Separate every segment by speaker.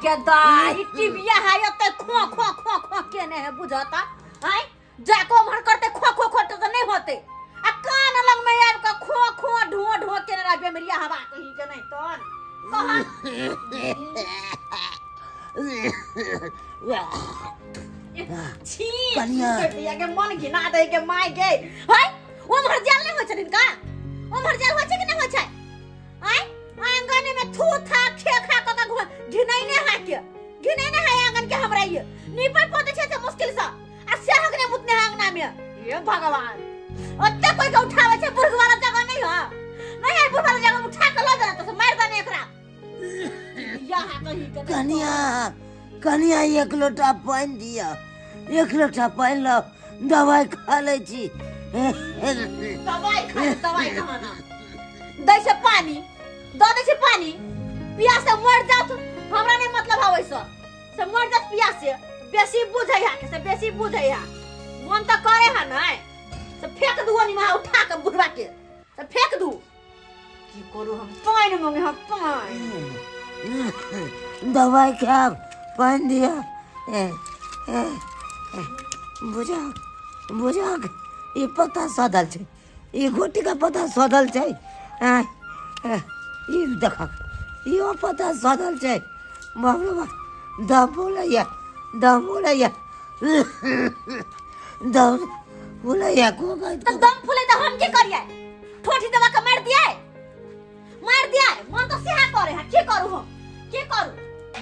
Speaker 1: के दाई टीबिया है त खो खो खो खो केने है बुझाता हैं जाको मर करते खो खो खो तो नहीं होते आ कान लग में आब का खो खो ढो ढो केने राबे मेरिया हवा कहीं के नहीं तन कहां छी
Speaker 2: कन्या
Speaker 1: बेटिया के मन घिना दे के माय गे हैं ओ मर जाल नहीं हो छन का ओ मर जाल हो छ कि नहीं हो छ हैं आंगन में थू था खे खा का घुमा घिनाई ने है के घिनाई ने है आंगन के हमरा ये नीपल पोते छे से मुश्किल सा आ से हगने मुतने आंगना में ये भगवान ओते कोई के उठावे छे बुर्ग वाला जगह नहीं हो नहीं है बुर्ग वाला जगह उठा के ले जा तो मार दने एकरा यहां कहीं के
Speaker 2: कन्या कन्या एक लोटा पानी दिया एक लोटा पानी लो दवाई खा ले छी
Speaker 1: दवाई कहां ना दै से पानी दो दे से पानी पियास से मर जात हमरा नहीं मतलब आवे से मर जात पियास से बेसी बुझै है के से बेसी बुझै है मन त करे है नै से फेंक दू नि मा उठा के बुढ़वा के से फेंक दू की करू हम पानी मांगे हम पानी
Speaker 2: दवाई खा पानी दिया बुझा बुझा ये पता सदल छे ये गोटी का पता सदल छे ये देखा ये पता सदल छे बाबा दम बोलैया दम बोलैया को
Speaker 1: त दम फूले त हम के करिए ठोठी दवा के मार दिए मन तो सेहा करे है के करू हम के करू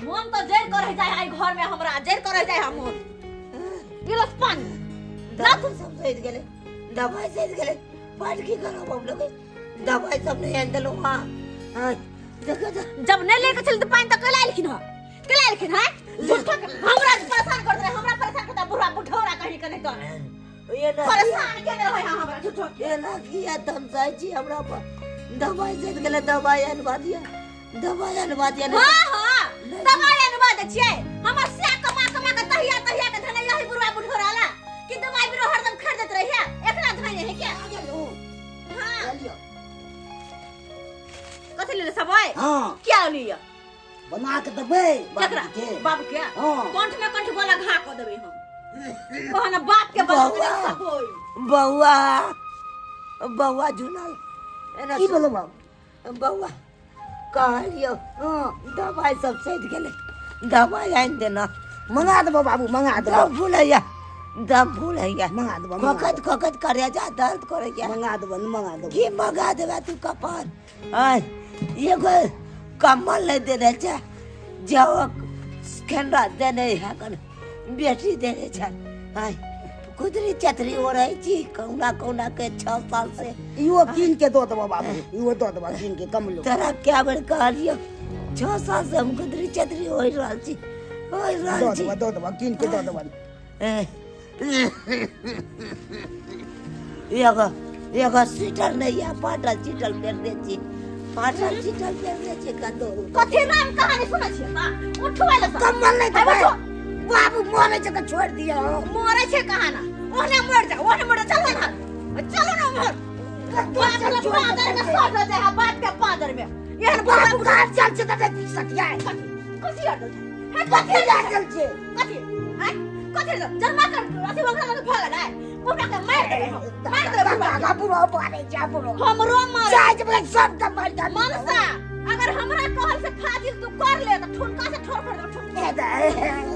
Speaker 1: मन तो जर करे जाय है घर में हमरा जर करे जाय हम गिलास पानी
Speaker 2: ना तुम सब सहित गेले दवाई सहित गेले पानी की करो हम लोग दवाई सब नहीं आंदलो हां देखो
Speaker 1: जब नहीं लेके चल तो पानी तो कला लेकिन है झूठा हमरा परेशान कर दे हमरा परेशान करता बुढ़ा बुढ़ौरा कहीं के नहीं तो
Speaker 2: ये ना
Speaker 1: परेशान के नहीं है हमरा झूठा
Speaker 2: ये ना किया तुम सही हमरा पर दवाई सहित गेले दवाई अनवा दिया
Speaker 1: हां दवाई अनवा दे छिए हमर से कमा के तहिया के धने यही बुढ़ा बुढ़ौरा ला कि दवाई बिरो हरदम खरीदत रही है एकरा धने है क्या हां
Speaker 2: लियो
Speaker 1: कथि ले सबई
Speaker 2: हां
Speaker 1: क्या लिया
Speaker 2: बना के दबे
Speaker 1: बाबू के
Speaker 2: हां
Speaker 1: कंठ में कंठ बोला घा को देबे हम कहना बाप के बच्चे सब होई
Speaker 2: बउआ झुनल एना की बोलो बउआ कहलियो दवाई सब सहित गेले दवाई आइन देना
Speaker 3: मंगा दो बाबू मंगा दो
Speaker 2: दम फूलैया
Speaker 3: मंगा दो
Speaker 2: खकत करे जा दर्द करे जा
Speaker 3: मंगा दो
Speaker 2: की मंगा देबा तू कपार आय एगो कम्बल ले दे छे जाओ खेंडा देने है कन बेटी देने छे आय कुदरी चतरी ओढ़ै छी कौना के 6 साल से
Speaker 3: इहो कीन के दो दो बाबू इहो दो दो कीन के कम लो
Speaker 2: तेरा क्या बेर कहलियो 6 साल से हम कुदरी चतरी ओढ़ रहल छी
Speaker 3: दो दो कीन के दो दो
Speaker 2: एगो स्वेटर नहीं है पाटल चिटल पेर दे छी कतो
Speaker 1: कथि नाम कहानी सुनै छी ना उठवा ले
Speaker 2: कम्बल नहीं देबे बाबू मोरे जगह छोड़ दिया
Speaker 1: मोरे छे कहाना ओने मर जा चलो ना मोर पादर में सट हो जाए बात के पादर में यहन
Speaker 2: बाबू घर चल से त सटिया
Speaker 1: कथि आडल है
Speaker 2: कथि लागल छे
Speaker 1: कथि जन्मा कर अथि वगैरह लगे भाग ना पूरा के मार दे
Speaker 2: बाबा बुरो पारे जा बुरो
Speaker 1: हमरो मार
Speaker 2: जाय जब सब त मार जा
Speaker 1: मनसा अगर हमरा कहल से फाजिल तू कर ले त ठुनका से ठोर कर ठुनका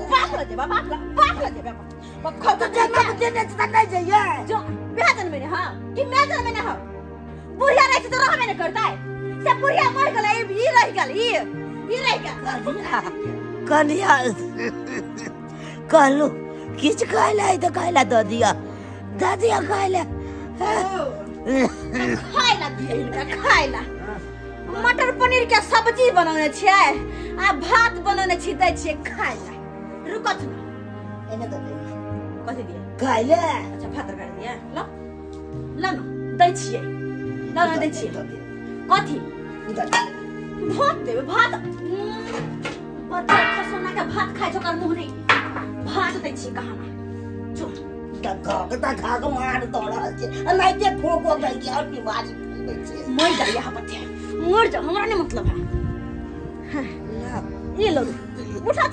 Speaker 1: बाप ले बाप खत
Speaker 2: जन्म देने से नहीं जाइए
Speaker 1: जो बेहतन में हां कि मेहतन में हां बुढ़िया रह तो रह में नहीं करता है से बुढ़िया मर गले ई रह गल
Speaker 2: कन्या कहलू किछ खाइला तो खाइला दो दिया दादिया खाइला
Speaker 1: खाइला मटर पनीर के सब्जी बनाने छिए आ भात बनाने छी दै छिए खाइला रुकत ना
Speaker 3: एने दो
Speaker 1: कथि दिए
Speaker 2: खाइले
Speaker 1: अच्छा भात कर दिया ल न दै छिए दै छिए कथि भात देबे भात बच्चा खसोना के भात खाइ छ कर मुंह नहीं भात दै छिए कहां जो
Speaker 3: खा के मार तोड़ा छे नहीं ते ठोको गई के और बीमारी छे
Speaker 1: मर जा यहाँ पर मर जा हमरा नहीं मतलब है ये लो उठा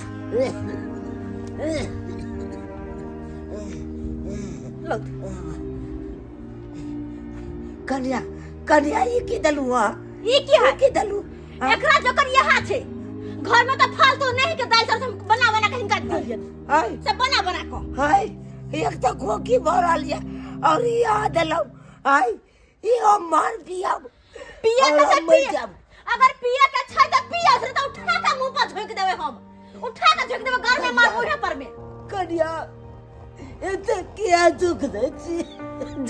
Speaker 1: लो
Speaker 2: कन्या कन्या ये की दलू हां
Speaker 1: ई की है
Speaker 2: की दलू
Speaker 1: एकरा जोकर यहाँ छे घर में तो फालतू नहीं के दाल चावल बना बना के हिनका दियन
Speaker 2: हाय
Speaker 1: सब बना बना को
Speaker 2: हाय एक तो खोकी भरल या और यहाँ दलो हाय ये मार पिया
Speaker 1: पिया के से पिया अगर पिया के छै त पिया से तो उठा के मुंह पर झोक देबे हम उठा के झोक देबे घर में मार मुंह पर में
Speaker 2: कन्या एते क्या दुख दे छी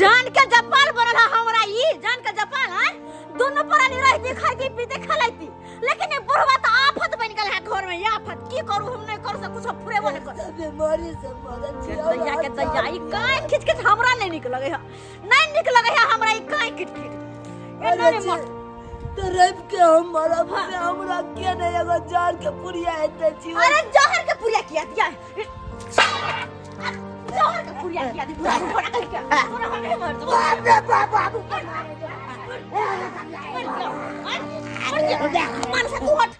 Speaker 1: जान के जपाल बनल है हमरा ई जान के जपाल है दोनों प्राणी रहती खाती पीते खलाती लेकिन ये बुढ़वा तो आफत बन गेल है घर में आफत की करू हम नहीं कर सकू सब फुरे बने कर
Speaker 2: बीमारी से मरल छी
Speaker 1: दैया के दैया ई काई खिच खिच हमरा नहीं निक लगे है नहीं निक लगे है हमरा ई काई खिच खिच ए नहीं मत
Speaker 2: तो रब के हमरा में हमरा के नहीं अगर जार के पुरिया हेते छी
Speaker 1: अरे जहर के पुरिया किया दिया जहर के पुरिया किया दी पूरा थोड़ा करके पूरा हमें मार दो
Speaker 2: बाप रे बाप
Speaker 1: मन से तू हट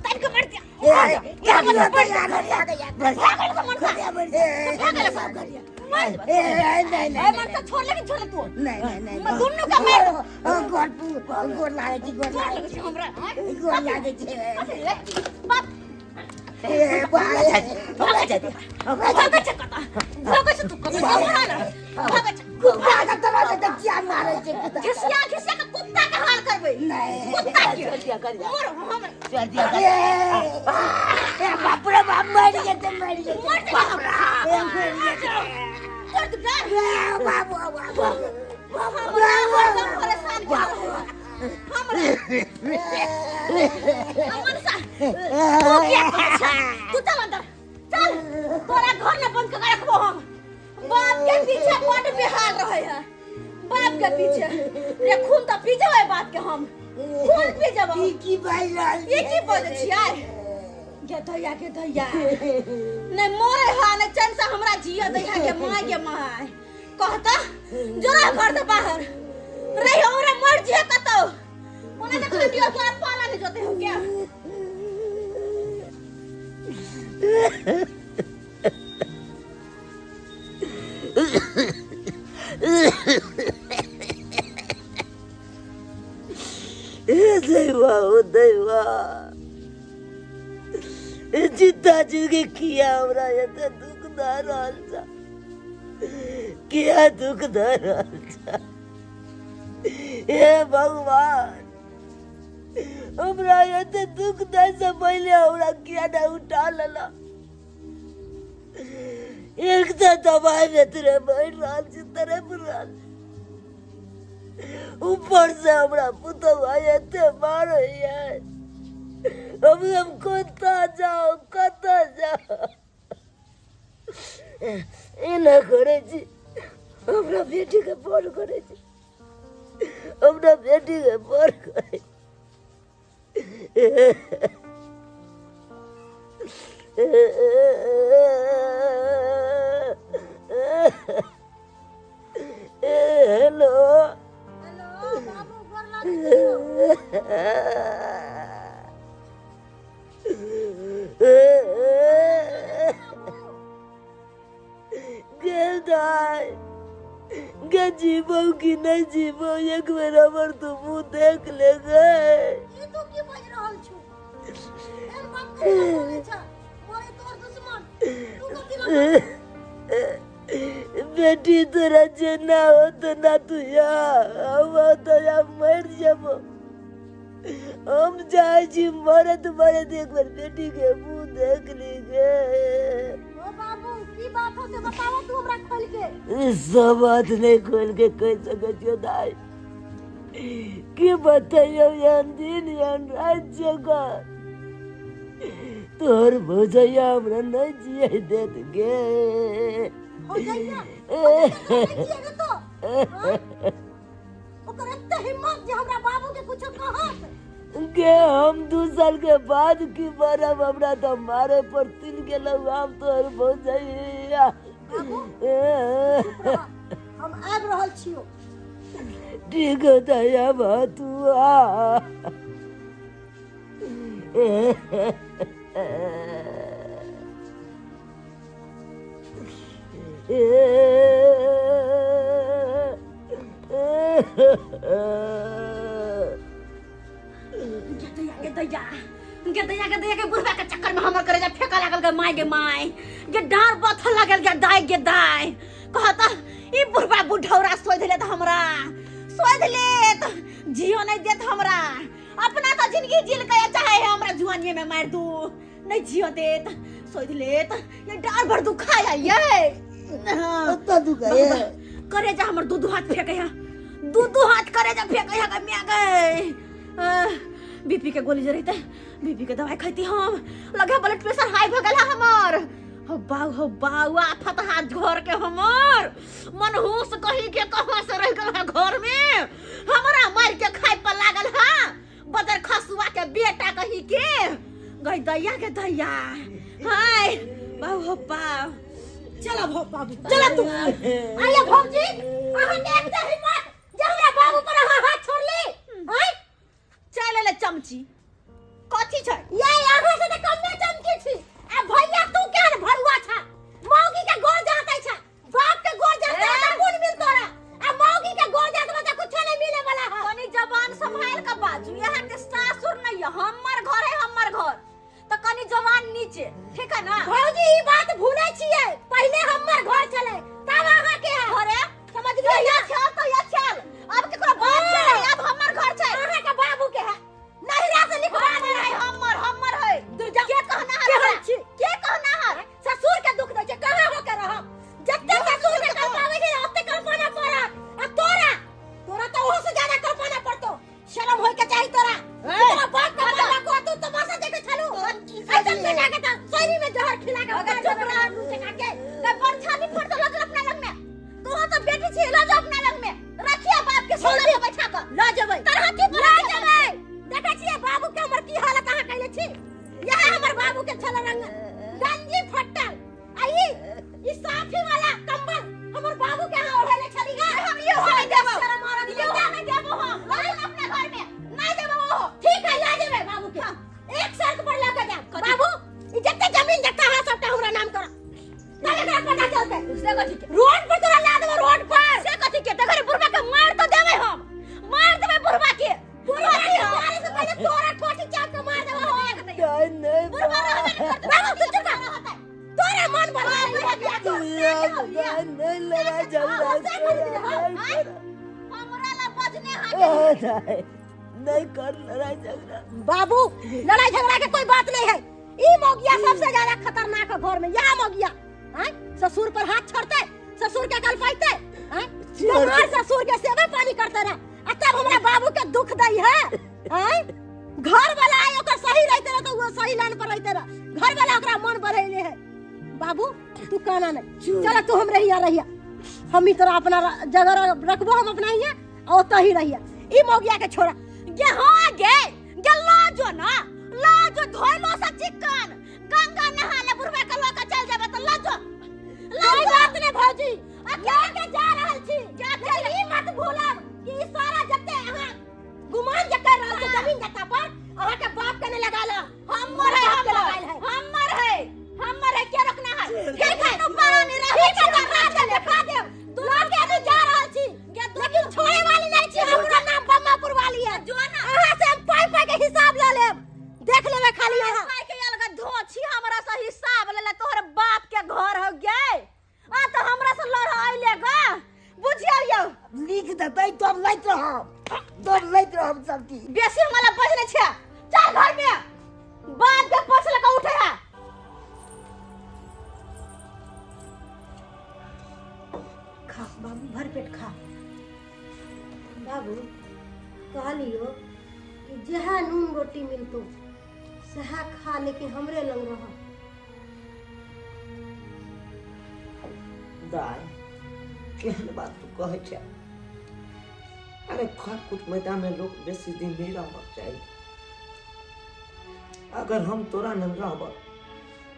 Speaker 1: तन के मर दिया क्या बोल पड़ नहीं मन से छोड़ लेकिन छोड़ तू
Speaker 2: नहीं
Speaker 1: मैं दोनों का मैं
Speaker 2: गोड़ लागे छी
Speaker 1: हमरा
Speaker 2: गोड़ लागे छी
Speaker 1: बाप
Speaker 2: ए बाय
Speaker 1: भागा चकता भागा से तू कब मारा ना भागा
Speaker 2: भागा तो क्या मारे छी
Speaker 1: घिसिया घिसिया का कुत्ता का हाल करबे
Speaker 2: नहीं
Speaker 1: कुत्ता की
Speaker 2: क्या कर
Speaker 1: मोर हम
Speaker 2: चल दिया ए बाप रे बाप मर गए ते मर गए
Speaker 1: कर दे डर
Speaker 2: बाबू
Speaker 1: हमरा परेशान कर अमन सा तू चल अंदर चल तोरा घर में बंद कर रखबो हम बाप के पीछे बड़ बेहाल रहे है बाप के पीछे रे खून तो पी जावे बात के हम खून पी जावे
Speaker 2: की भाई लाल
Speaker 1: ये की बोले छियै के दैया नहीं मोरे हा नहीं चैन से हमरा जिया दैया के माय कहता जोरा घर से बाहर रही हमरा मर जे कतो ओने से खंडियो तोरा पाला नहीं जोते हो क्या
Speaker 2: देवा जितना जुगे किया हमरा ये तो दुखदार हाल था क्या दुखदार हाल था हे भगवान हमरा ये तो दुखदार से पहले हमरा किया ना उठा लला एक तो दवाई में तेरे बैठ रहा तेरे बुरा ऊपर से हमरा पुतो भाई एते मारो यार हम कता जाओ एना करे छी हमरा बेटी के फोन करे छी हमरा बेटी के फोन करे हेलो
Speaker 1: बाबू गोर लागे
Speaker 2: गे जीवो कि नहीं जीवो एक बेर हमर तो मुंह देख ले गए
Speaker 1: ई तू की बज रहल छु ए बाप के बोले छ मोरे तोर दुश्मन तू कथि
Speaker 2: बेटी तोरा जेना हो तो ना तू या हम तो या मर जाबो हम जाए छी मरे तुम्हारे एक बार बेटी के मुंह देख ली गे
Speaker 1: ओ बाबू की बात हो से बताओ तू हमरा खोल के
Speaker 2: सब बात नहीं खोल के कह सके छो दाई की बताइयो यान दिन यान रात जगह तोर भोजैया हमरा नहीं जिए देत गे
Speaker 1: हो जाइया ये तो ओकर एते हिम्मत जे हमरा बाबू के कुछ कहत
Speaker 2: के हम 2 साल के बाद की मरब हमरा तो मारे पर तीन के लोग हम तोर भोजैया
Speaker 1: हम आब रहल छियो
Speaker 2: ठीक है दया बतुआ
Speaker 1: गे के बुढ़वा के चक्कर में हमर करे जा फेंका लागल गे माय गे माय गे डार बथल लागल गे दाय कहता ई बुढ़वा बुढ़ौरा सोइ देले त हमरा सोइ देले त जियो नहीं देत हमरा अपना तो जिंदगी जिल के चाहे हमरा जुआनिए में मार दू नहीं जियो देत सोइ देले त ये डार भर दुखाया ये
Speaker 2: अत्ता दुखाया
Speaker 1: करे जा हमर दूध हाथ फेंके है दूध हाथ करे जा फेंके है मिया गए बीपी के गोली जरते बीपी के दवाई खाती हम लगे ब्लड प्रेशर हाई भ गेल हमर हो बाऊ आफत हाथ घर के हमर मनहूस कही के कहां से रह गेल है घर में हमरा मार के खाए पर लागल है बदर खसुआ के बेटा कही के गई दैया के दैया हाय बाऊ हो बाऊ चलो बाबू चलो तू आइए भौजी अहाँ देख दे हिम्मत जे हमरा बाबू पर अहाँ हाथ छोड़ ली हाय चल ले चमची कथी छै ये आगे से त कम में चमकी छी आ भैया तू क्या भरुआ छा मौगी के गोर जाते छा बाप के गोर जाते त कोन मिल तोरा आ मौगी के गोर जाते त कुछ नहीं मिले वाला है कनी जवान संभाल के बाजू यहां के सासुर नहीं है हमर घर त कनी जवान नीचे ठीक है ना भौजी ई बात भूले छिए पहले हमर घर चले तब आहा के है अरे समझ गए या चल तो या चल अब केकरो बात करे अब हमर घर छै आहा के बाबू के है नहीं रा से लिखवा दे हमर है दुर्जा के कहना है के कहना है ससुर के दुख दे छै कहां हो के रह जत्ते ससुर के कमावे छै ओते कमाना पड़त आ तोरा तो ओहो से ज्यादा कमाना पड़तो शर्म होय के चाहि तोरा इतना बात कमाला को तू तमाशा देखे छलू ऐसा बेटा के त सोरी में जहर खिला के अगर चुप रह मुंह से काट के त परछानी फट तो लग अपना लग में तो तो बेटी छी ला जा अपना लग में रखिया बाप के सोना पे बैठा कर ला जेबै तर हाथी पर ला जेबै देखै छियै बाबू के हमर की हालत अहाँ कैले छी यह हमर बाबू के छल रंग गंजी फटल आई ई साफी वाला कंबल हमर बाबू के हां ओढ़ले छली गा हम ये हो देबो शर्म और दियो नहीं देबो हम ला अपने घर में नहीं देबो वो ठीक है ला जेबै बाबू के एक शर्त पर ला के दे बाबू ई जत्ते जमीन जत्ता है सबटा हमरा नाम कर तने का पता चलते से कथि के रोड पर तोरा ला देबो रोड पर से कथि के तगरे बुढ़वा के मार तो देबै हम मार देबै बुढ़वा के मारे से पहले तोरा ठोठी चाट के मार देबो हो
Speaker 2: नहीं
Speaker 1: बुढ़वा बाबू तू चुप रह तोरा मन बना
Speaker 2: नहीं लड़ा झगड़ा
Speaker 1: हमरा ला बजने हाथ
Speaker 2: नहीं कर लड़ाई झगड़ा
Speaker 1: बाबू लड़ाई झगड़ा के कोई बात नहीं है ई मोगिया सबसे ज्यादा खतरनाक है घर में यह मोगिया हैं ससुर पर हाथ छोड़ते ससुर के गल पाइते हैं हमार ससुर के सेवा पानी करते रहे तब हमरा बाबू के दुख दई है हैं घर वाला आयो का सही रहते रहे तो वो सही लाइन पर रहते रहे घर वाला ओकरा मन बढ़ेले है बाबू तू कहना नहीं चल तू हम रहिया हम ही तोरा अपना जगह रखबो हम अपना ही और तो ही रहिया ई मोगिया के छोड़ा गे हां गे लाजो ना लाजो धोइलो सा चिकन गंगा नहाले बुढ़वा के लोका चल जाबे त लाजो बात ने भौजी अकेले के जा रहल छी क्या ई मत भूलब कि सारा जत्ते अहां गुमान जे कर रहल छी जमीन जत्ता पर अहां के बाप के ने लगा ला हमर है के रखना है ठीक है तो पानी रही के देखा दे तू के भी जा रहल छी लेकिन छोड़े वाली नहीं छी हमरा नाम बम्मापुर वाली है जो ना अहां से हम पाई के हिसाब ले लेब देख लेबे खाली अहां पाई के अलग धो छी हमरा से हिसाब ले ले तोहर बाप के घर हो गए आ तो हमरा से लड़ाई लेगा बुझियो
Speaker 2: लिख देतै तब लैत रहब सब की
Speaker 1: बेसी हमरा बजने छै चल घर में बाप के पोछले के उठे है खा बाबू भर पेट खा
Speaker 4: बाबू कहलियो कि जहाँ नून रोटी मिलतो सहा खा लेकिन हमरे लंग रह
Speaker 2: दाय केहन बात तू कहै छै अरे घर कुट मैदान में लोग बेसी दिन नहीं रहबाक चाहिए अगर हम तोरा नहीं रहब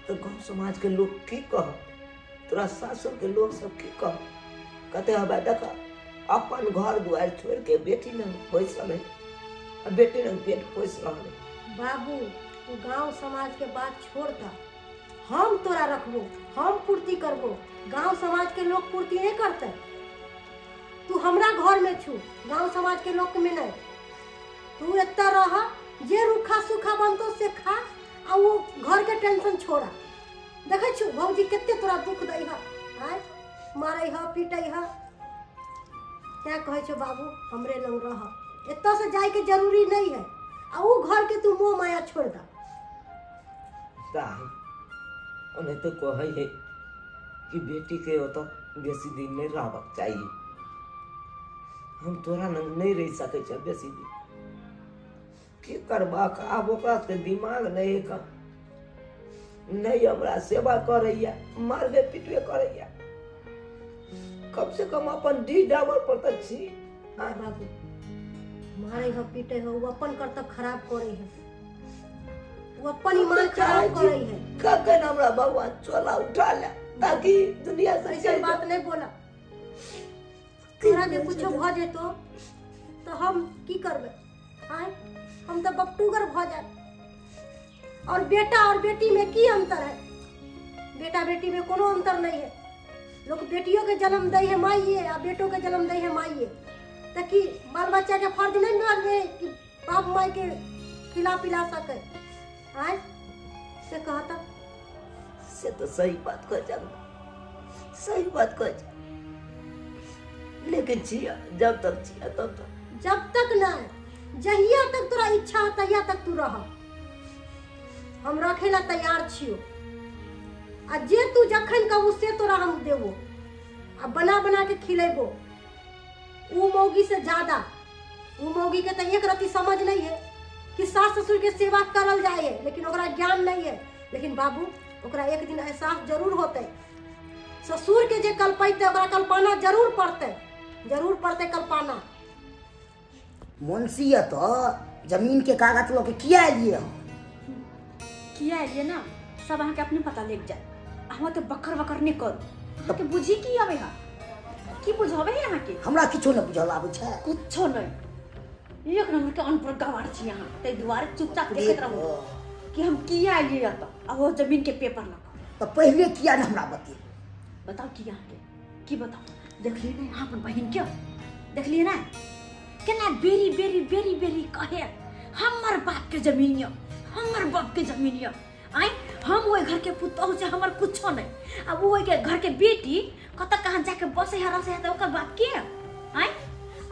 Speaker 2: तो गाँव समाज के लोग की कह तोरा सासुर के लोग सब की कह कहते हवा देख अपन घर दुआर छोड़ के बेटी न बैसल है बेटी न पेट पोस रहा
Speaker 4: बाबू तू गांव समाज के बात छोड़ दा। हम तोरा रखबो, हम पूर्ति करबो। गांव समाज के लोग पूर्ति नहीं करते। तू हमरा घर में छू, गांव समाज के लोग में नहीं। तू इतना रह, जे रूखा सूखा बनतो से खा आ वो घर के टेंशन छोड़ा। देखे छु भौजी कितने तोरा दुख दई है, आय मारे है पीटे है। क्या कहे छो बाबू, हमरे लंग रह, इतना से जाए के जरूरी नहीं है। आ वो घर के तू मोह माया छोड़ दा।
Speaker 2: उन्हें तो कहे है कि बेटी के हो तो बेसी दिन में रहबक चाहिए। हम तोरा नंग नहीं रह सके छ बेसी दिन। की करबाक, आब ओकरा के दिमाग नहीं का, नहीं हमरा सेवा करैया, मारबे पिटबे करैया। कम से कम अपन डी डाबर पर तक छी।
Speaker 4: हाँ बाबू, मारे हो पीटे हो, वो अपन कर्तव्य खराब करे है, वो अपन ईमान खराब करे है।
Speaker 2: कखन हमरा भगवान चोला उठा ले ताकि दुनिया से
Speaker 4: ऐसी बात नहीं बोला। तोरा के कुछो भ जेतो तो हम की करबे? आय हम तो बपटूगर भ जाए। और बेटा और बेटी में की अंतर है? बेटा बेटी में कोनो अंतर नहीं है। लोग बेटियों के जन्म दे है माइए और बेटों के जन्म दे है माइए। तो कि बाल बच्चा के फर्ज नहीं माने कि बाप माई के खिला पिला सके। आय से कहता
Speaker 2: से तो सही बात कह जा, सही बात कह जा। लेकिन छिया जब तक छिया तब तक,
Speaker 4: जब तक ना जहिया तक तोरा इच्छा हो तहिया तक तू रह। हम रखे ला तैयार छियो। आ जे तू जखन कहू से तोरा हम देबो, आ बना बना के खिलेबो। ऊ मौगी से ज्यादा, ऊ मौगी के तो एक रति समझ नहीं है कि सास ससुर के सेवा करल जाए है, लेकिन ओकरा ज्ञान नहीं है। लेकिन बाबू ओकरा एक दिन एहसास जरूर होते। ससुर के जे कल्पैते ओकरा कल्पना जरूर पड़ते कल्पना।
Speaker 3: मुंशी तो जमीन के कागज लोग किया लिए
Speaker 1: ना सब अहाँ के अपने पता लग जाए। हम तो बकर बकर नहीं कर, अहाँ के बुझी की आवे हा, की बुझावे है अहाँ के?
Speaker 3: हमरा किछो न बुझल आबै छै,
Speaker 1: कुछो नहीं। एक नंबर के अनपढ़ गवार छी अहाँ। तै दुआरे चुपचाप देखत रहू कि हम किया लिए त आ वो जमीन के पेपर लग।
Speaker 3: तो पहले किया न हमरा बतिए।
Speaker 1: बताओ की अहाँ के की बताओ? देखलिए नहीं अहाँ अपन बहिन के? देखलिए ना केना बेरी बेरी बेरी बेरी कहे हमर बाप के जमीन या, हमर बाप के जमीन या। आई हम वो घर के पुतहु से हमर कुछो नहीं। अब वो के घर के बेटी कत कहां जाके बसे है रसे है तो ओकर बाप के? आई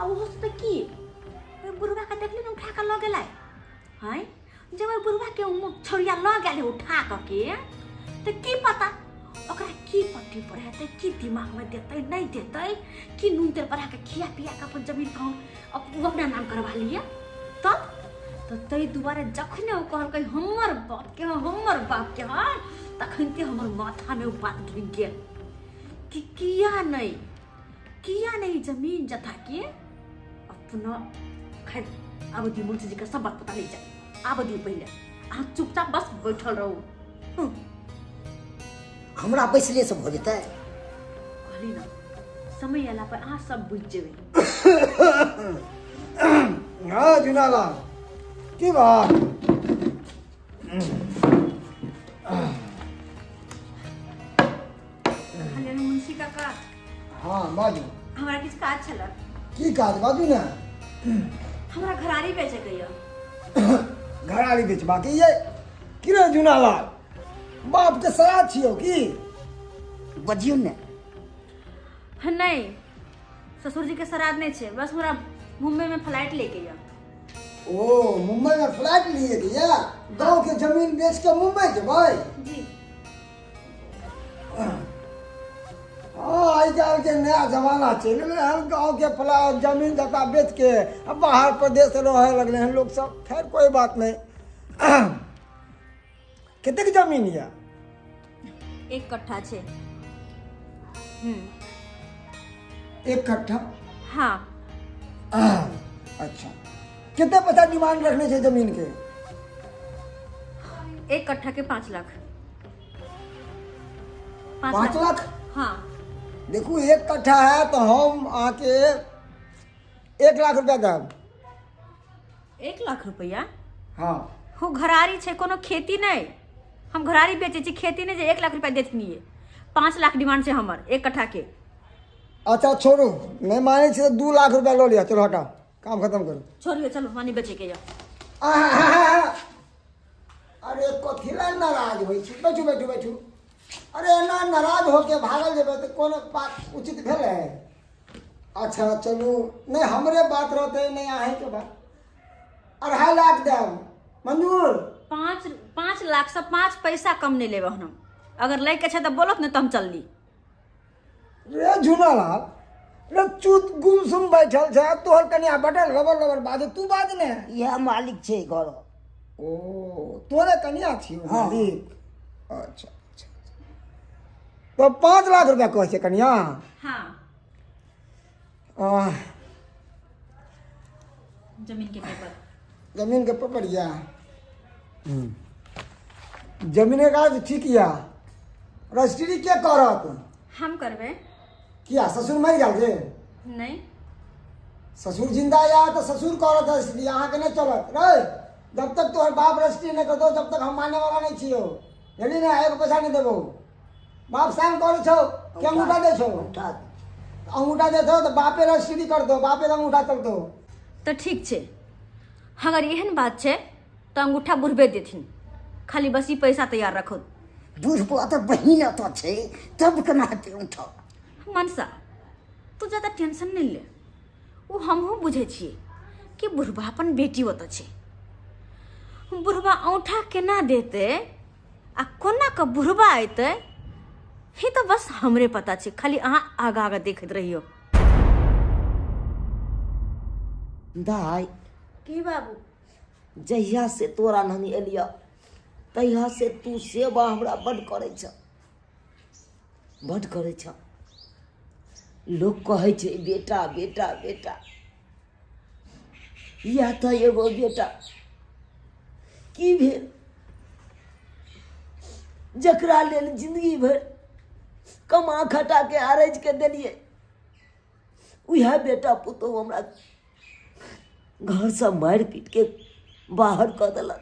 Speaker 1: अब वो सोचते की बुढ़वा के देखले न उठा के ल गेलै। आई जब वो बुढ़वा के छौरिया ल गेलै उठा के तो की पता ओकरा की पट्टी पढ़ाते, की दिमाग में देते नहीं देते, की नून तेल बढ़ा के खिया पिया के अपन जमीन कहूँ अपना नाम करवा लिया। तब तो तई दुआरे जखने वो कहल हमर बाप के हाँ तखन ते हमर माथा में बात ढुक गया कि किया नहीं जमीन जथा के अपना। खैर अब दी मुंशी जी का सब बात पता नहीं जाए। अब दी पहले आप चुपचाप बस बैठल रहो।
Speaker 3: हमरा बैसले से भ जेतै।
Speaker 1: कहली ना समय आला पर अहाँ सब बुझ जेबै।
Speaker 5: हाँ जुनाला की बात?
Speaker 1: हेलो मुंशी काका।
Speaker 5: हाँ बाजू,
Speaker 1: हमरा किछ काज छला।
Speaker 5: की काज बाजू ना।
Speaker 1: हमरा घरारी बेचे के या।
Speaker 5: घरारी बेचबा के ये की रे जुनाला? बाप के श्राद्ध छियो की?
Speaker 3: बजियो ने।
Speaker 1: नहीं ससुर जी के श्राद्ध नहीं छे, बस हमरा मुंबई में फ्लाइट लेके या।
Speaker 5: ओ मुंबई में फ्लैट लिए दिया? गांव के जमीन बेच के मुंबई जेबै?
Speaker 1: जी
Speaker 5: हाँ आई काल के नया जमाना चल गए हैं। गांव के फ्लैट जमीन जता बेच के अब बाहर प्रदेश रहे लगले हैं लोग सब। खैर कोई बात नहीं। कितने की जमीन है?
Speaker 1: 1 कट्ठा छे।
Speaker 5: 1 कट्ठा?
Speaker 1: हाँ।
Speaker 5: अच्छा कितने पैसा डिमांड रखने से जमीन के?
Speaker 1: 1 कट्ठा के 5 लाख।
Speaker 5: 5 लाख?
Speaker 1: हाँ।
Speaker 5: देखो 1 कट्ठा है तो हम आके 1 लाख रुपया दें।
Speaker 1: 1 लाख रुपया?
Speaker 5: हाँ
Speaker 1: हो घरारी छे, कोनो खेती नहीं। हम घरारी बेचे छी, खेती नहीं। जे 1 लाख रुपया देथिन, ये 5 लाख डिमांड छे हमर एक कट्ठा के।
Speaker 5: अच्छा छोड़ू, नहीं माने छे तो 2 लाख रुपया लो लिया। चलो हटाओ, काम खत्म करो।
Speaker 1: छोड़िए, चलो मानी बेचे के।
Speaker 5: अरे कथी ला नाराज होइ छी? बैठू बैठू बैठू। अरे ना नाराज होके भागल जेबै तो कोनो बात उचित भेलै? अच्छा चलू, नहीं हमरे बात रहते, नहीं अहीं के बात। 2.5 लाख देब, मंजूर?
Speaker 1: 5 लाख से 5 पैसा कम नहीं लेबे हम। अगर ले के छे तो बोलत नहीं तो हम चल ली।
Speaker 5: रे झुनालाल, रे चुत गुमसुम बैठल छै, तोहर कनिया बटल लबर लबर बाजे, तू बाज ने।
Speaker 2: यह मालिक छै घर।
Speaker 5: ओ तोरे कनिया छियो मालिक? अच्छा अच्छा। तो 5 लाख रुपया कहै छै कनिया?
Speaker 1: हाँ,
Speaker 5: आह,
Speaker 1: जमीन के पेपर।
Speaker 5: जमीन के पेपर या? जमीन के कागज ठीक या? रजिस्ट्री के करत?
Speaker 1: हम करबे।
Speaker 5: किया ससुर मर गेल जे?
Speaker 1: नहीं,
Speaker 5: ससुर जिंदा या तो ससुर करत रजिस्ट्री, अहाँ के नहीं चलत रे। जब तक तोहर बाप रजिस्ट्री नहीं कर दो, जब तक हम मानने वाला नहीं छियो। यदि ना एक पैसा नहीं देबो। बाप साइन करे छो कि अंगूठा दे छो? अंगूठा दे छो तो बापे रजिस्ट्री कर दो, बापे का अंगूठा चल दो।
Speaker 1: तो ठीक छे। अगर एहन बात छे तो अंगूठा बुढ़बे देथिन, खाली बस ई पैसा तैयार रखो।
Speaker 2: बुढ़बो तो बहिन तो छै, तब केना हेतै उठा?
Speaker 1: मनसा, तू ज्यादा टेंशन नहीं ले। वो हमहू बुझे छिए कि बुढ़बा अपन बेटी ओत छे। बुढ़बा औंठा केना देते आ कोना का बुढ़बा अयते, ही तो बस हमरे पता छे। खाली अहाँ आगा आगा देखत रहियो।
Speaker 2: दाई,
Speaker 4: की बाबू?
Speaker 2: जहिया से तोरा नहीं एलिया तहिया से तू सेवा हमरा बड करे छ, बड करे छ। लोग कहे छै बेटा बेटा बेटा, या तो एगो बेटा की भेल जकरा लेल जिंदगी भर कमा खटा के आरज के देलिए, उह बेटा पुतहु हमरा घर से मारि पीट के बाहर कर देलक।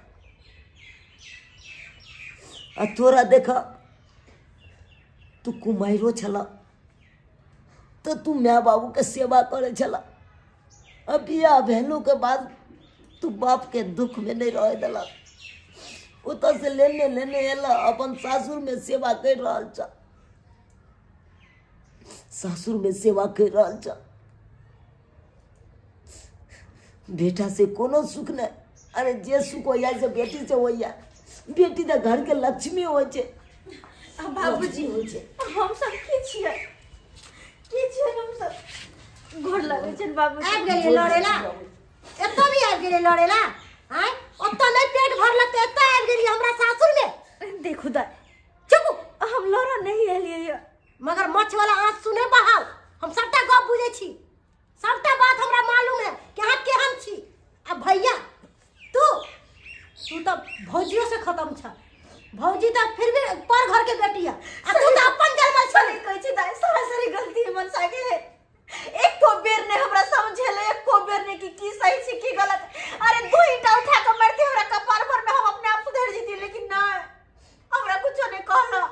Speaker 2: आ तोरा देखा, तू कुमारियो छला तो तू माय बाबू के सेवा करे छला। अब बियाह भेलो के बाद तू बाप के दुख में नहीं रह देलक। उतर से लेने लेने एला, अपन सासुर में सेवा कर रहल छ, सासुर में सेवा कर रहल छ। बेटा से कोनो सुख नहीं। अरे जे सुख हो से बेटी से होइया। बेटी तो घर के लक्ष्मी हो छे।
Speaker 1: बाबूजी
Speaker 2: हो छे।
Speaker 1: हम सब की छिए? की छिए हम सब? गोर लगे छन बाबूजी।
Speaker 4: आबि गेलिए लड़ेला? एतो भी आबि गेलिए लड़ेला? आय ओतो नहीं पेट भरलक तो एतो आबि गेलिए हमरा सासुर में?
Speaker 1: देखो दा,
Speaker 4: चुप।
Speaker 1: हम लड़ा नहीं एलिए,
Speaker 4: मगर मछ वाला आंख सुने बहाव। हम सबटा गप बुझे छी, सबटा बात हमरा मालूम है कि अहाँ केहन छी। आ भैया तू तो भौजियो से खत्म छ। भौजी तो फिर भी पर घर के बेटी है, आ तू तो अपन जन्मल छ।
Speaker 1: कहै छी दाई, सरासरी गलती है मनसा के। एक को बेर ने हमरा समझेले, एक को बेर ने की सही छी की गलत। अरे 2 ईंटा उठा के मारती हमरा कपार पर में, हम अपने आप सुधर जीती, लेकिन ना, हमरा कुछ नहीं कहला।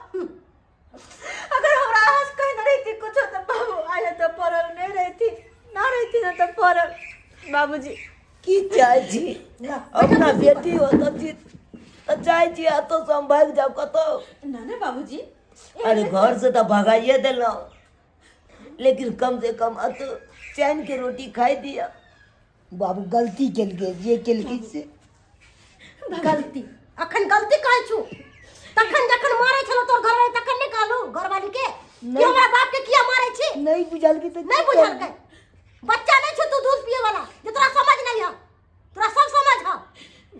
Speaker 1: अगर हमरा आस कहीं न रहती कुछ तो बाबू आया तो परल नहीं रहती, ना रहती ना तो परल। बाबूजी
Speaker 2: की चाहे छी? अपना बेटी हो तो जीत चाहे छी, तो से भाग जाओ कतो।
Speaker 1: ना ना बाबूजी,
Speaker 2: अरे घर से तो भगाइए दिलो, लेकिन कम से कम तो चैन के रोटी खाई दिया। बाबू गलती केल के जे केल की से
Speaker 4: गलती अखन गलती कहै छु। तखन जखन मारै छलो तोर घर वाली, तखन नहीं कहलू घरवाली के कि हमरा बाप के किया मारै छी?
Speaker 2: नहीं बुझल की तो
Speaker 4: नहीं बुझल के बच्चा नहीं छु तू, दूध पिए वाला, जे तोरा समझ नहीं है। तोरा सब समझ है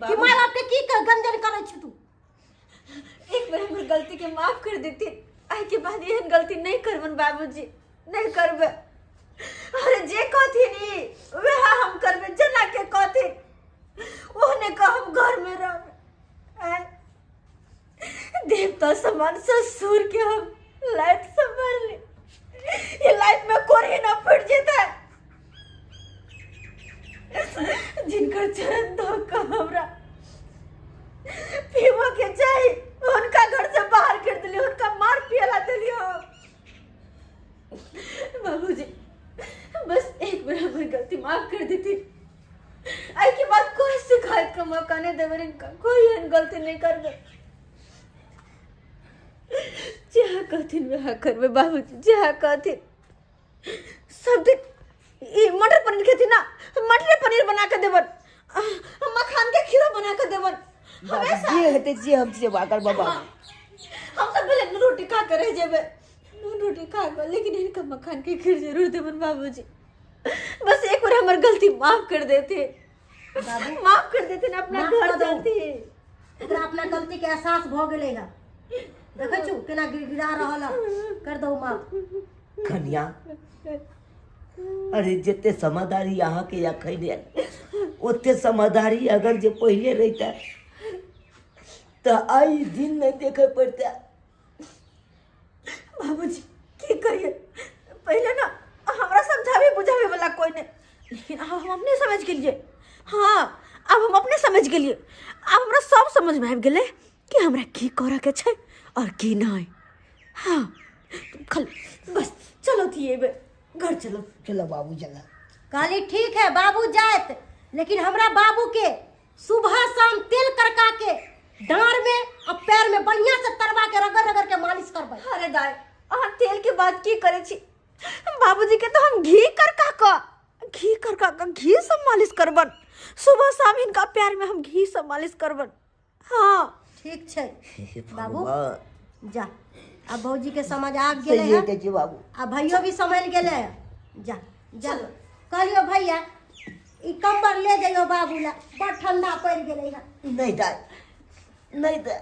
Speaker 4: कि माय बाप के की गंजन करे छी तू।
Speaker 1: एक बार हमर गलती के माफ कर देती, आई के बाद एहन गलती नहीं करबन बाबूजी, नहीं करबे। अरे जे कहथिनी वह हम करबे, जना के कहथिन ओहने का हम घर में रहबे। देवता समान ससुर के हम लाइट संभाल ले, ये लाइट में कोरी ना फट जेता। जिनकर चरण धोखा हमरा बाबूजी बस एक बार हमारी गलती माफ कर देती। आई के बाद कोई शिकायत का मौका नहीं देवे इनका, कोई एहन गलती नहीं करबे। जहाँ कहथिन वहाँ करबे बाबूजी, जहाँ कहथिन। सब दिन ये मटर पनीर खेती ना, मटर पनीर बना के देवन, मखान के खीरा बना के देवन, हमेशा
Speaker 2: ये हेते जे हम से वाकर बाबा।
Speaker 1: हम सब पहले रोटी खा कर रह जेबे, रोटी खा कर, लेकिन इनका मखान के खीर जरूर देवन बाबूजी। बस एक बार हमारी गलती माफ कर देते, माफ कर देते ना, अपना घर जाती।
Speaker 4: एकरा अपना गलती के एहसास भ गेले है। देखै छु केना गिड़गिड़ा रहल है। कर दो माफ।
Speaker 2: कन्या अरे जितने समझदारी यहाँ के या खैले उतने समझदारी अगर जो पहले रहता तो आई दिन नहीं देखे पड़ता।
Speaker 1: बाबूजी की कहिए, पहले ना हमरा समझावे बुझावे वाला कोई नहीं, लेकिन अब हम अपने समझ के लिए। हाँ, अब हम अपने समझ के लिए, अब हमरा सब समझ में आबि गेले कि हमरा की करे के छै और की नहीं। हाँ खल बस चलो थी घर चलो।
Speaker 2: चलो बाबू चला।
Speaker 4: कहली ठीक है बाबू जात, लेकिन हमरा बाबू के सुबह शाम तेल करका के डांर में और पैर में बढ़िया से तरवा के रगड़ रगड़ के मालिश करबै।
Speaker 1: अरे दाई अहाँ तेल के बात की करे छी, बाबूजी के तो हम घी करका घी से मालिश करबन, सुबह शाम इनका पैर में हम घी से मालिश करबन। हाँ
Speaker 4: ठीक छै बाबू
Speaker 2: भगवान।
Speaker 4: जा। अब भौजी के समझ आ गेले
Speaker 2: सही
Speaker 4: है,
Speaker 2: है जी बाबू।
Speaker 4: अब भैयो भी समझ गेले है। जा जा कहलियो भैया ई कंबल ले जाइयो बाबू ला, बड़ ठंडा पड़ गेले है।
Speaker 2: नहीं दाई नहीं दे,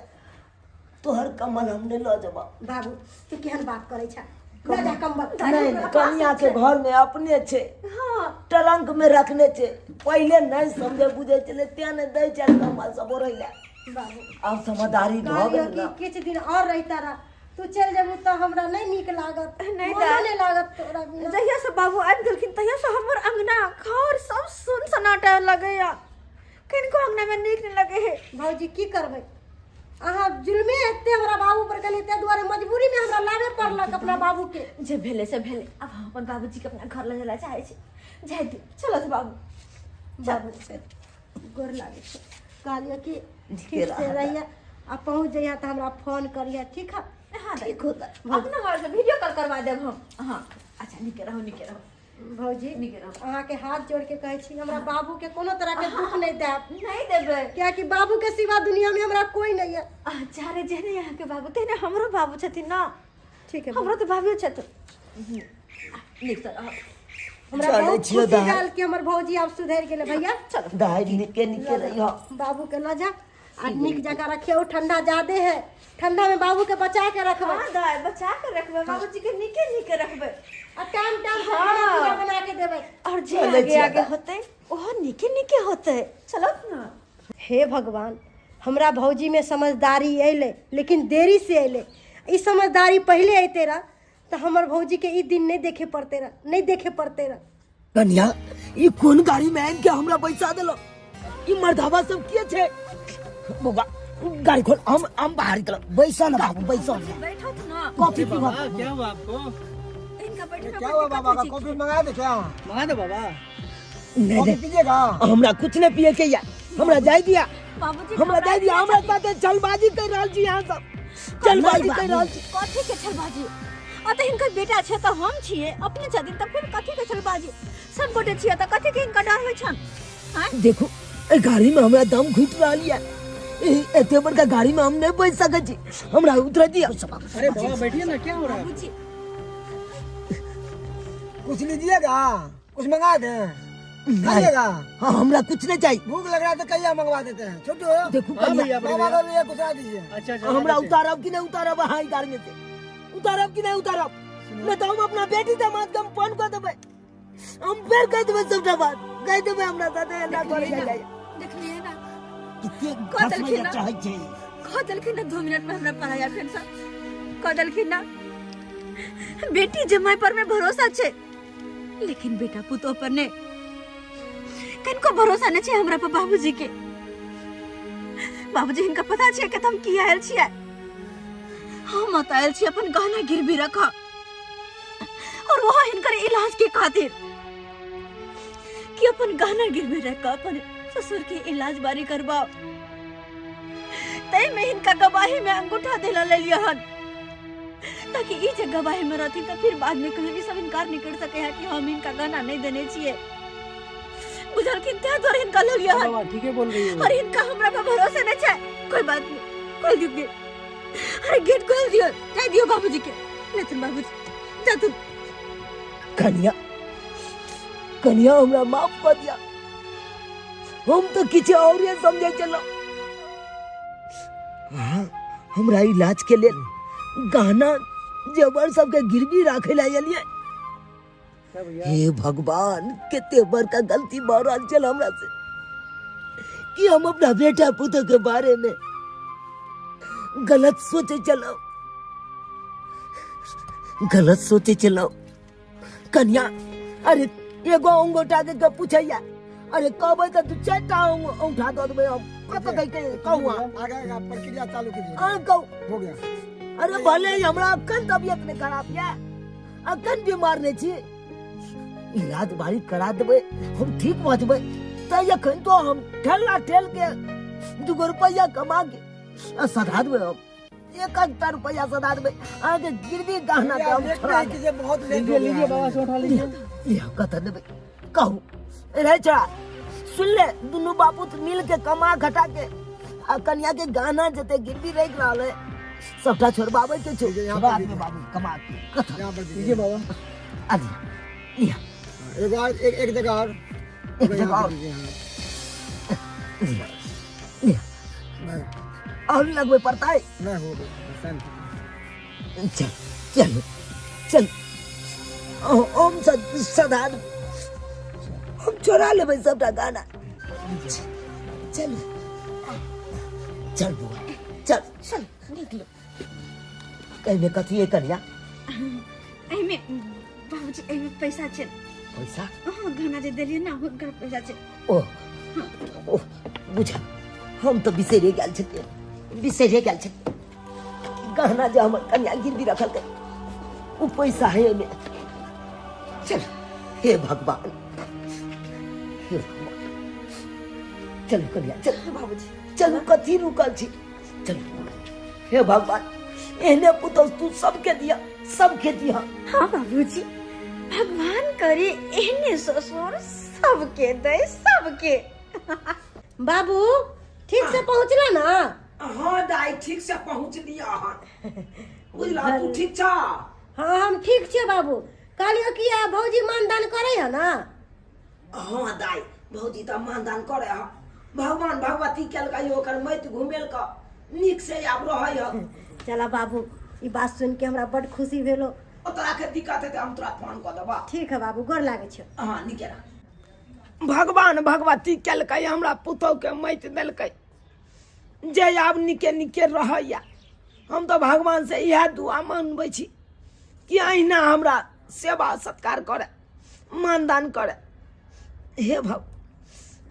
Speaker 2: तोहर कमल हमने लो जबा।
Speaker 4: बाबू तू केहन बात करे छ, ले जा कंबल।
Speaker 2: नहीं कन्या के घर में अपने छे,
Speaker 1: हाँ
Speaker 2: ट्रंक में रखने छे, पहले नहीं समझे बुझे चले त्या ने दे चल कमल सब रहिला।
Speaker 4: बाबू
Speaker 2: अब समझदारी भ
Speaker 4: कहलियो
Speaker 2: गेल
Speaker 4: कि
Speaker 2: ना।
Speaker 4: किछ दिन और रहता रहा, तू चल जेबू तो हमरा नहीं नीक लागत,
Speaker 1: नहीं
Speaker 4: मोनो
Speaker 1: दा।
Speaker 4: नहीं लागत तोरा बिना।
Speaker 1: जहिया से बाबू आबि गेलखिन तहिया से हमर अंगना घर सब सुन सन्नाटा लगे या, किनको अंगना में नीक नहीं लगे है।
Speaker 4: भौजी की करबै, अहाँ जुल्मे एते हमरा बाबू पर कनी, ते दुआरे मजबूरी में हमरा लावे पड़लक अपना बाबू के।
Speaker 1: जे भेले से भेले, अब हम अपन बाबूजी के अपना घर ले जाला चाहे छी। जाय दे चलो तो बाबू।
Speaker 4: बाबू से गोर लागे छै, कहलियो कि
Speaker 2: ठीक
Speaker 4: ठीक से
Speaker 2: रहा।
Speaker 4: रहिया, आ पहुंच जइया त हमरा फोन करिया। ठीक है
Speaker 1: हाँ
Speaker 2: ठीक होता।
Speaker 1: अपना घर से वीडियो कॉल करवा देब हम। हाँ अच्छा निके रहो
Speaker 4: भौजी,
Speaker 1: नीके रहो।
Speaker 4: अहाँ के हाथ जोड़ के कहै छी हमरा बाबू के कोनो तरह के दुख नहीं देब,
Speaker 1: नहीं देबे।
Speaker 4: क्या कि बाबू के सिवा दुनिया में हमरा कोई नहीं है।
Speaker 1: अच्छा रे जेने यहाँ के बाबू तेने हमरो बाबू छथिन ना।
Speaker 4: ठीक है
Speaker 1: हमरो तो बाबू छथिन। निक से रहो।
Speaker 4: हमरा
Speaker 2: चलै
Speaker 4: बहुत
Speaker 2: छियो
Speaker 4: खुशी
Speaker 2: दाई।
Speaker 4: भेल कि हमर भौजी आब सुधर गेले। भैया
Speaker 1: चलो
Speaker 2: दाई निके निके रहियो।
Speaker 4: बाबू के ल जा आ निक जगह रखियो, ठंडा ज्यादा है, ठंडा में बाबू के बचा के रखबै।
Speaker 1: हाँ दाई बचा के रखबे, बाबूजी के निके रखबे।
Speaker 4: आ टाइम टाइम से
Speaker 1: हाँ।
Speaker 4: खाना पीना बना के देबै।
Speaker 1: और जे
Speaker 2: चले
Speaker 1: आगे
Speaker 2: छियै
Speaker 1: आगे
Speaker 2: दाई।
Speaker 1: होते ओहो निके होते। चलो ना।
Speaker 4: हे भगवान, हमरा भौजी में समझदारी अइले, लेकिन देरी से अइले। ई समझदारी पहले अइते रह तो हमर भौजी के ई दिन नहीं देखे पड़ते रह।
Speaker 2: कन्या ये कौन गाड़ी में आइन के हमरा पैसा देलो? ई मर्दावा सब के छे? बाबा गाड़ी खोल, हम बाहर निकल। बैसा ना बाबू, बैसा ना।
Speaker 1: बैठो तो ना।
Speaker 2: कॉफी पीवा।
Speaker 6: क्या हुआ आपको?
Speaker 1: इनका बैठना
Speaker 5: क्या हुआ बाबा का कॉफी मंगा दे क्या?
Speaker 6: मंगा दो बाबा।
Speaker 2: नहीं
Speaker 5: कॉफी
Speaker 2: नहीं,
Speaker 5: पीजिएगा?
Speaker 2: हमरा कुछ नहीं पिए के या, हमरा जाय दिया,
Speaker 1: बाबूजी
Speaker 2: हमरा जाय दिया। हमरा साथे जलबाजी कर रहल छी यहाँ सब, जलबाजी कर रहल छी।
Speaker 1: कथी के छलबाजी? अत इनकर बेटा छे तो हम छिए, अपने छथिन त फिर कथी के छलबाजी? सब गोटे छिए त कथी के इनका डर होय छन? हां
Speaker 2: देखो ए गाड़ी में हमरा दम घुट रहल है, एते बड़का गाड़ी में हम नहीं बैठ सकै छी, हमरा उतर दिया।
Speaker 6: अरे बाबा बैठिए ना, क्या हो रहा है?
Speaker 1: बाबूजी
Speaker 5: कुछ लीजिएगा? कुछ मंगा दे? खाइएगा?
Speaker 2: हाँ हमरा कुछ नहीं चाहिए।
Speaker 5: भूख लग रहा है तो कहिए मंगवा देते हैं। छोटू
Speaker 2: देखो
Speaker 6: हाँ
Speaker 2: कन्या,
Speaker 6: भैया,
Speaker 5: बाबा का लिए कुछ आ दीजिए।
Speaker 6: अच्छा अच्छा
Speaker 2: हमरा
Speaker 6: हाँ,
Speaker 2: उतारब कि नहीं उतारब? हाँ गाड़ी में से उतारब कि नहीं उतारब? नहीं तो हम अपना बेटी दामाद के हम फोन कर देबै, हम फिर कह देबै सबटा बात, कह देबै हमरा साथे ना करे जाय।
Speaker 1: देखलिए ना
Speaker 2: कितने
Speaker 1: कतल
Speaker 2: घस
Speaker 1: की
Speaker 2: में
Speaker 1: ना?
Speaker 2: चाहे छे।
Speaker 1: कदलखिन ना 2 मिनट में हमरा पढ़ाया पेंशन कदलखिन ना। बेटी जमाई पर में भरोसा छे, लेकिन बेटा पुतो पर ने किनको भरोसा नहीं छे हमरा पर। बाबूजी के बाबूजी इनका पता छे कि हम की आयल छियै। हम आयल छी अपन गहना गिरवी रखा, और वहाँ इनकर इलाज के खातिर कि अपन गहना गिरवे रख अपन ससुर के इलाज बारी करवाओ। तय में इनका गवाही में अंगूठा दिला ले लिया हन, ताकि ई जे गवाही में रहती तो फिर बाद में कहीं भी सब इनकार नहीं कर सके है कि हम इनका गहना नहीं देने चाहिए। बुझल कि त्या द्वारा इनका ले लिया हन।
Speaker 6: बाबा ठीक है बोल रही हो।
Speaker 1: और इनका हमरा पे भरोसा नहीं है। कोई बात नहीं, खोल दियो गेट। अरे गेट खोल दियो, जाए दियो बाबूजी के। लेकिन बाबूजी जा तू।
Speaker 2: कन्या कन्या हमरा माफ कर दिया, हम तो किसी और ये समझे चलो। हाँ, हमरा इलाज के लिए गहना जेवर सबके गिरवी रखे ला लिए।
Speaker 6: क्या भैया?
Speaker 2: हे भगवान, कितने बड़का गलती बहरल चल हमरा से कि हम अपना बेटा पुत्र के बारे में गलत सोचे चलो। कन्या अरे एगो अंगूठा के पूछैया, अरे कहबै त तू चारटा अंगूठा दे देबै। हम कत कह के कहूँ
Speaker 5: आगे प्रक्रिया चालू कीजिए।
Speaker 2: कहूँ
Speaker 5: हो गया।
Speaker 2: अरे भले ही हमरा अखन तबियत नहीं खराब है, अखन बीमार नहीं छी, इलाज बारी करा देबै, हम ठीक भऽ जेबै। त अखन तो हम ठेला ठेल के 2 रुपया कमा के सधा देबै। हम 1 रुपया सधा देबै। आगे गिरवी गहना के हम छोड़ा देबै।
Speaker 5: कीजिए, बहुत लेट
Speaker 6: लीजिए
Speaker 5: हो
Speaker 6: लीजिए
Speaker 5: गया।
Speaker 6: बाबा से उठा लीजिए।
Speaker 2: ये कत देबै कहूँ रह छोड़ा। सुन ले, दुनू बापू मिल के कमा घटा के आ कन्या के गहना जते गिरवी रख रहल है सबटा छोड़बाबै के छै।
Speaker 5: यहाँ
Speaker 2: बाद
Speaker 5: पर
Speaker 2: में बाबू कमा के कथा
Speaker 5: यहाँ पर
Speaker 6: लीजिए बाबा।
Speaker 2: आदि लिया
Speaker 5: एक और एक जगह और
Speaker 2: एक जगह और
Speaker 5: कीजिए, हाँ।
Speaker 2: लिया लिया
Speaker 5: नहीं
Speaker 2: और लगवे पड़ता है।
Speaker 5: नहीं हो गया, शांति।
Speaker 2: चल चल चल हम सदा हम चोरा लेबै सबटा गाना। चल चल बुआ चल
Speaker 1: चल निकलो।
Speaker 2: कहमे कथी है कन्या?
Speaker 1: एमे बाबूजी एमे पैसा छै।
Speaker 2: पैसा?
Speaker 1: हां गहना जे देलिए ना हुनकर पैसा छै।
Speaker 2: ओ बुझा, हम तो बिसरे गेल छे गहना जो हमर कन्या गिरवी रखल के उ पैसा है एमे। चल हे भगवान, चल कन्या चल
Speaker 1: बाबूजी
Speaker 2: चल, कथी रुकल छी, चल हे भगवान, एहने पुतौ तू सबके दिया।
Speaker 1: हाँ बाबूजी, भगवान करे एहने ससुर सबके दे सबके।
Speaker 4: बाबू ठीक से पहुँचला ना?
Speaker 2: हाँ दाई, ठीक से पहुँच लिया हन। बुझला तू ठीक छ?
Speaker 4: हाँ हम ठीक छे बाबू। कहलियो कि भौजी मानदान करे है ना?
Speaker 2: हाँ दाई, भौजी तो मानदान करे ह। भगवान भगवती केलकै ओकर मत घुमेल का निक से आब रहै ह।
Speaker 4: चला बाबू, ई बात सुन के हमरा बड़ खुशी भेलो।
Speaker 2: ओ तोरा के दिक्कत है त हम तोरा फोन क देबा।
Speaker 4: ठीक है बाबू, गोर लागे छे।
Speaker 2: हाँ निकेरा। भगवान भगवती केलकै हमरा पुतौ के मत देलकै जे आब निके रहैया। हम तो भगवान से यह दुआ मांगबै छी कि अहिना हमरा सेवा सत्कार करे, मानदान करे। हे भग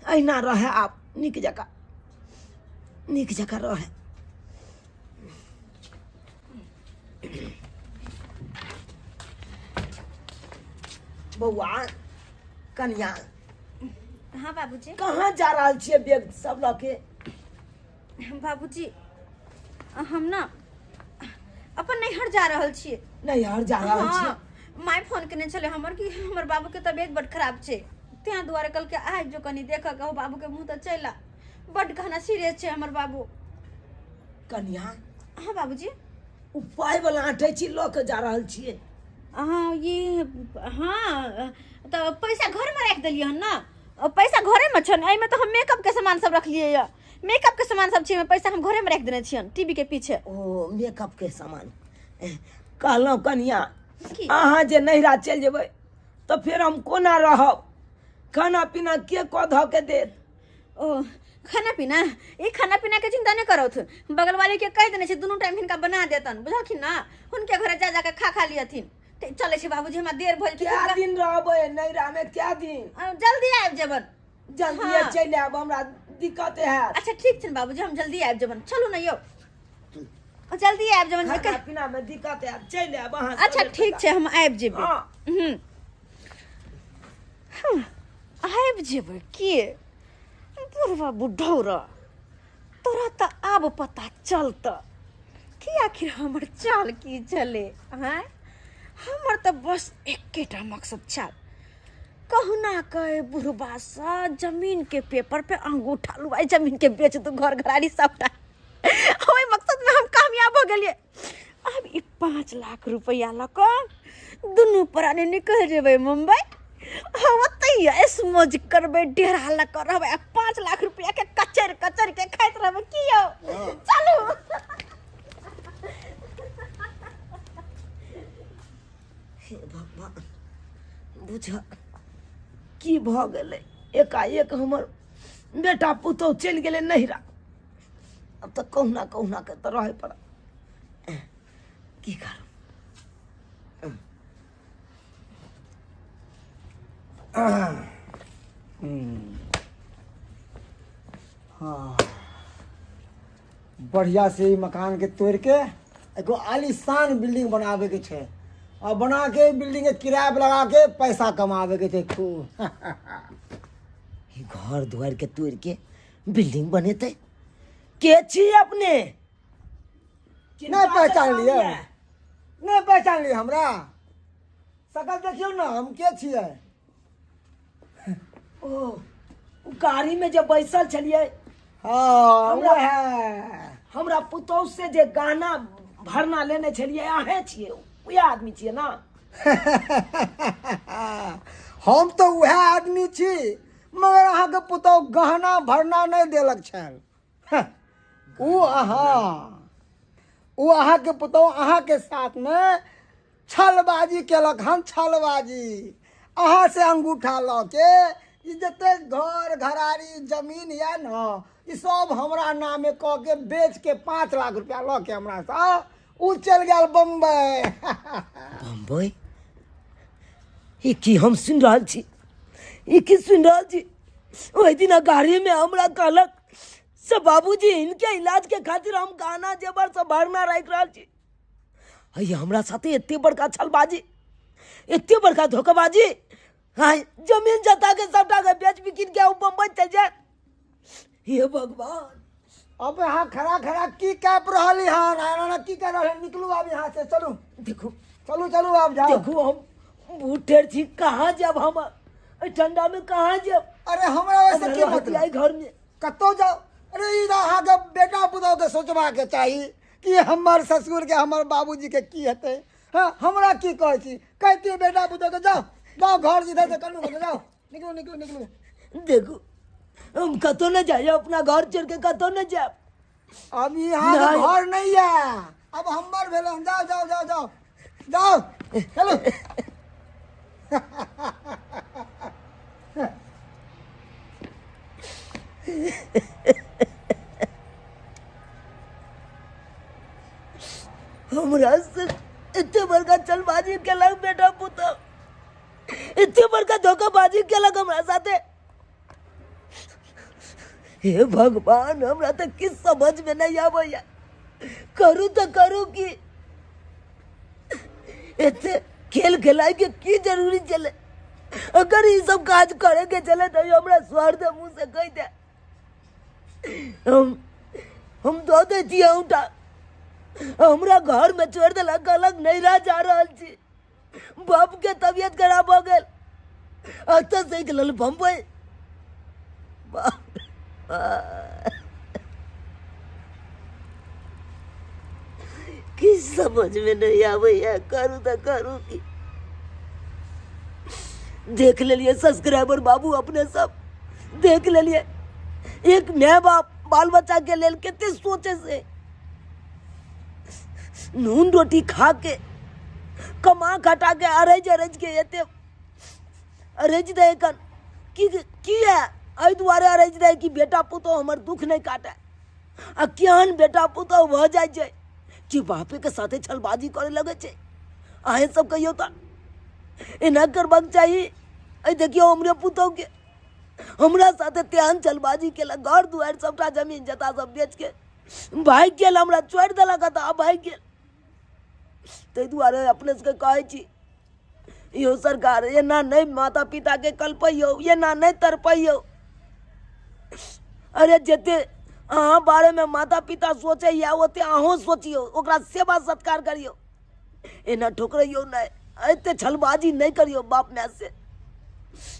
Speaker 2: अहिना रहे, आप निक जका रहे। बउआ कन्या
Speaker 1: हाँ बाबूजी।
Speaker 2: कहाँ जा रहा छियै बैग सब लऽ के?
Speaker 1: बाबूजी हम ना अपन नैहर जा रहल छियै।
Speaker 2: नैहर जा रहल छियै?
Speaker 1: माय फोन केने छले हमर कि हमर बाबू के तबियत बड़ खराब छै, त्या दुआरे कल के आइ जो कनी देख कहू बाबू के मुंह त चला। बड़ घना सीरियस छै हमर बाबू।
Speaker 2: कन्या
Speaker 1: हाँ बाबूजी।
Speaker 2: उपाय वाला आठै छी लऽ के जा रहल छियै?
Speaker 1: हाँ ये हाँ तो पैसा घर में रख देलिए हन ना, पैसा घरे में छन। एमे तो हम मेकअप के सामान सब रखलिए या, मेकअप के सामान सब छै, पैसा हम घरे में रख देने छियन टीवी के पीछे।
Speaker 2: ओ मेकअप के सामान। कहलहुँ कन्या
Speaker 1: की?
Speaker 2: अहाँ जे नैहरा चलि जेबै तो फिर हम कोना रहब? खाना पीना के कऽ धऽ के देत?
Speaker 1: ओ खाना पीना, ये खाना पीना के चिंता नहीं करो थे, बगल वाले के कह देने दोनों टाइम हिनका बना देतन, बुझलखिन ना। उनके घरे जा जाके खा लियथिन। चले छै बाबूजी, हमरा देर भइल।
Speaker 2: क्या दिन रहबै नैहरा में? क्या दिन?
Speaker 1: जल्दी आबि जेबन।
Speaker 2: जल्दी
Speaker 1: हाँ।
Speaker 2: चलि आयब, हमरा दिक्कत है।
Speaker 1: अच्छा ठीक छै बाबूजी, हम जल्दी आबि जेबन। चलू ना यो। जल्दी आबि जेबै
Speaker 2: खाना पीना में दिक्कत है, चल आब अहाँ।
Speaker 1: अच्छा ठीक छै, हम आबि जेबै।
Speaker 2: हाँ।
Speaker 1: आबि जेबै की बुढ़वा बुढ़ौरा, तोरा तऽ आब पता चलत कि आखिर हमर चाल की चले। हैं हमर तऽ बस एकेटा मकसद छल, कहुना कहे बुढ़बा सा जमीन के पेपर पे अंगूठा लुआई, जमीन के बेच दू घर घराड़ी सबटा। ओहि मकसद में हम कामयाब हो गेलिए। अब ई 5 लाख रुपया लऽ कऽ दुनू प्राणी निकल जेबै मुंबई। हम ओतहि ऐश मौज करबै, डेरा लऽ कऽ रहबै, 5 लाख रुपया के कचर कचर के खाइत रहबै। की यौ चलू।
Speaker 2: हे भगवान, बुझ की भऽ गेलै, एकाएक हमर बेटा पुतौह चलि गेलै नहिरा। अब तऽ कहुना कहुना के तऽ रहै पड़त, की करू।
Speaker 5: हाँ, बढ़िया से ई मकान के तोड़ के एगो आलीशान बिल्डिंग बनावे के छै, और बना के बिल्डिंग के किराया पे लगा के पैसा कमावे के छै खूब।
Speaker 2: ई घर दुआर के तोड़ के बिल्डिंग बनेते। के छी अपने?
Speaker 5: नहीं पहचान लिए? नहीं पहचान लिए हमरा? सकल देखियो ना, हम के छियै?
Speaker 2: ओ गाड़ी में जब बैसल छलिए,
Speaker 5: हाँ वो है।
Speaker 2: हमरा पुतौह से जे गाना भरना लेने छलिए, अहे छिए, वही आदमी छिए ना?
Speaker 5: हम तो वह आदमी छी, मगर अहाँके पुतौह गहना भरना नहीं देलक छल। उ अहाँके पुतौह अहाँके साथ में छलबाजी केलक हन, छलबाजी। अहाँ से अंगूठा लऽ के ई जते घर घराड़ी जमीन या न, ई सब हमरा नामे कह के बेच के 5 लाख रुपया लऽ के हमरा सा उ चल गेल बम्बई।
Speaker 2: बम्बई? ई की हम सुन रहल छी? ई की सुन रहल छी? ओहि दिन गाड़ी में हमरा कहलक से बाबूजी इनके इलाज के खातिर हम गाना जेवर से भरना राखि रहल छी। अय हमरा साथे एते बड़का छलबाजी, एते बड़का धोखेबाजी। हाय जमीन जता के सबटा के बेच बिकिन के बम्बई चल जाए। हे भगवान,
Speaker 5: अब यहाँ खड़ा खड़ा की कैप रहली हन, की कर रहे? निकलू अब यहाँ से, चलू
Speaker 2: देखो
Speaker 5: चलू चलू आप जाओ।
Speaker 2: देखो हम बूढ़े छी, कहाँ जब हम ठंडा में कहाँ जब?
Speaker 5: अरे हमरा वैसे की मतलब?
Speaker 2: घर में
Speaker 5: कतो जाओ। अरे ई अहाँ के बेटा पुतौह के सोचबा के चाही कि हमर ससुर के हमर बाबूजी के की हेतै। हाँ, हमरा की कहै छी? कहती बेटा पुतौह के जाओ जाओ घर जिधर से कनु जाओ, निकलो निकलो निकलो।
Speaker 2: देखो हम कतो न जाए, अपना घर छोड़ के कतो न जाए।
Speaker 5: अब यहाँ के घर नहीं है, अब हमर भेल। जाओ जाओ जाओ जाओ जाओ, चलो।
Speaker 2: हमरा से इतने बड़का चलबाजी केलक बेटा पुतौह, इतने बड़का धोखाबाजी केलक हमरा साथे। हे भगवान, हमरा तो किस समझ में नहीं आबैया, करू तो करू की? इतने खेल खिलाई के की जरूरी चले? अगर ये सब काज करे के चले तो हमरा स्वार्थ मुंह से कह दे। हम दो देती उठा, हमरा घर में छोड़ देलक, अलग नहीं रह जा रहा छी। बाप के तबीयत खराब हो गए, अच्छा से गल बम्बई। किस समझ में नहीं आवे, करू तो करू की? देख लिए सब्सक्राइबर बाबू अपने सब देख लिए, एक माँ बाप बाल बच्चा के लेल कितने सोचे से नून रोटी खा के कमा खटा के अरेज अरेज के एते अरेज दे कन की है? एहि दुआरे अरेज दे कि बेटा पुतौह हमर दुख नहीं काटे। आ केहन बेटा पुतौह भ जाय छै कि बापे के साथे छलबाजी करे लगे छै। अहे सब कहियो त एना करबाक चाही। ए देखियो हमरे पुतौह के हमरा साथे तेहन छलबाजी केलक, घर दुआर सबटा जमीन जता सब बेच के भाग गेल, हमरा छोड़ि देलक तऽ भागि गेल। ताहि दुआरे अपने सबके कहै छी यौ सरकार, एना नहीं माता पिता के कल्पैयौ, एना नहीं तड़पैयौ। अरे जते अहाँ बारे में माता पिता सोचैया ओते अहूँ सोचियो, ओकरा सेवा सत्कार करियो, एना ठोकरियो नहीं, एते छलबाजी नहीं करियो बाप माय से।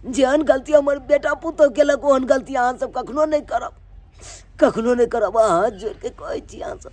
Speaker 2: जेहन गलती हमर बेटा पुतहु केलक ओहन गलती अहाँ सब कखनो नहीं करब, कखनो नहीं करब। हाथ जोड़ के कहै छी अहाँ सब।